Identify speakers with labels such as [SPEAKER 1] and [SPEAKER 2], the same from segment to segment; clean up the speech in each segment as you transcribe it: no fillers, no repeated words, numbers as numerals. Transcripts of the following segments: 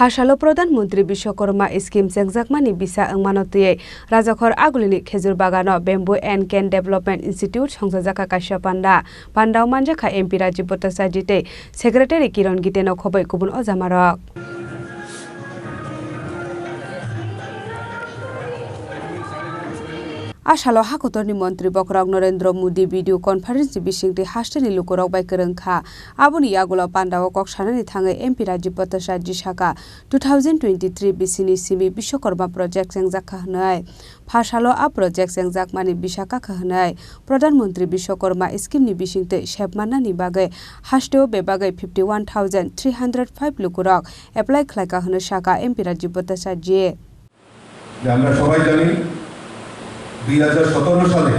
[SPEAKER 1] Phasalo Pradhanmantri Bishwakarma Scheme Sengjakmani Bisa Angmanotye Rajakhro Agulini Khejurgan Bamboo and Cane Development Institute songsajakha kaisa panda manjakha MP Rajiv Bhattacharya Secretary Kiran Giteno khobai kubun ojamarok Phasalo Hakotorni Mantri Khorang Narendra Modi video conference bisingti hasteni lukorok bai kerengkha aboni yagulo panda o koksanani thangai MP Rajiv Bhattacharya saka 2023 bisini simi Bishwakarma project sengjakha hnai Phasalo a project sengjakmani bisaka khnai Pradhanmantri Bishwakarma scheme ni bisingte shepmanani bagai hasteo bebagai 51305 lukorok apply khlaika hne saka MP Rajiv Bhattacharya
[SPEAKER 2] আমরা সবাই জানি 2017 সালে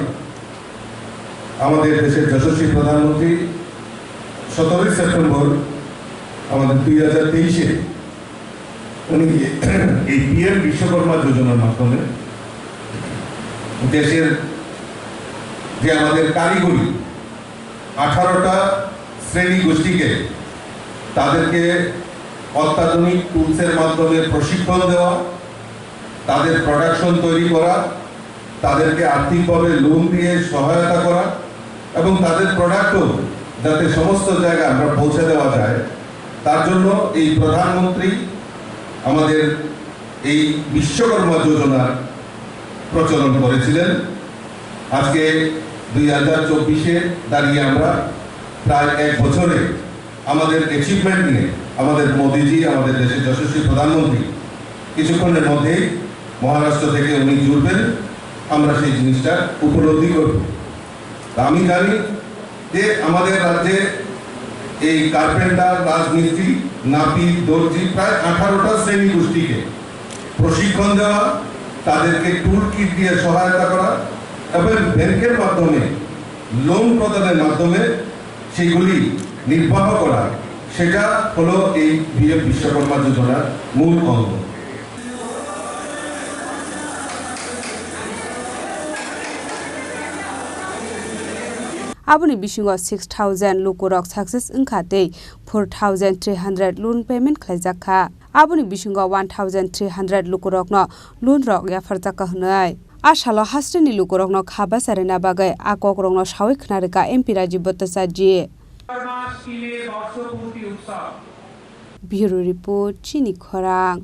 [SPEAKER 2] আমাদের দেশের যশস্বী প্রধানমন্ত্রী 17 September আমাদের 2023 এ উনি এই পিএম বিশ্বকর্মা যোজনার মাধ্যমে দেশের যে আমাদের কারিগরি 18টা শ্রেণী গোষ্ঠীকে তাদেরকে অত্যাধুনিক টুলসের মাধ্যমে প্রশিক্ষণ দেওয়া তাদের প্রোডাকশন তৈরি করা তাদেরকে আর্থিকভাবে লোন দিয়ে সহায়তা করা এবং তাদের প্রোডাক্টও যাতে সমস্ত জায়গায় আমরা পৌঁছে দেওয়া যায় তার জন্য এই প্রধানমন্ত্রী আমাদের এই বিশ্বকর্মা যোজনার প্রচলন করেছিলেন আজকে 2024 এ দাঁড়িয়ে আমরা প্রায় এক বছরে আমাদের অ্যাচিভমেন্ট নিয়ে আমাদের মোদিজি আমাদের দেশের যশস্বী প্রধানমন্ত্রী কিছুক্ষণের মধ্যেই মহারাষ্ট্র থেকে উনি জুড়বেন আমরা সেই জিনিসটা উপলব্ধি করব আমি জানি যে আমাদের রাজ্যে এই কার্পেন্টার রাজমিস্ত্রি নাপিত দর্জি প্রায় 18টা শ্রেণী গোষ্ঠীকে প্রশিক্ষণ দেওয়া তাদেরকে টুল কিট দিয়ে সহায়তা করা এবং ব্যাংকের মাধ্যমে লোন প্রদানের মাধ্যমে সেগুলি নির্বাহ করা সেটা হলো এই পিএম বিশ্বকর্মা যোজনার মূল অঙ্গ
[SPEAKER 1] Aboni bisingo 6000 lukorok success ingkhate 4300 loan payment khlaijakha aboni bisingo 1300 lukorok no loan rok yafarjaka hnai Phasalo hasteni lukorok no khaba sarena bagai akok rok no sawi khnareka MP Rajiv Bhattacharya Bureau report Chini Khorang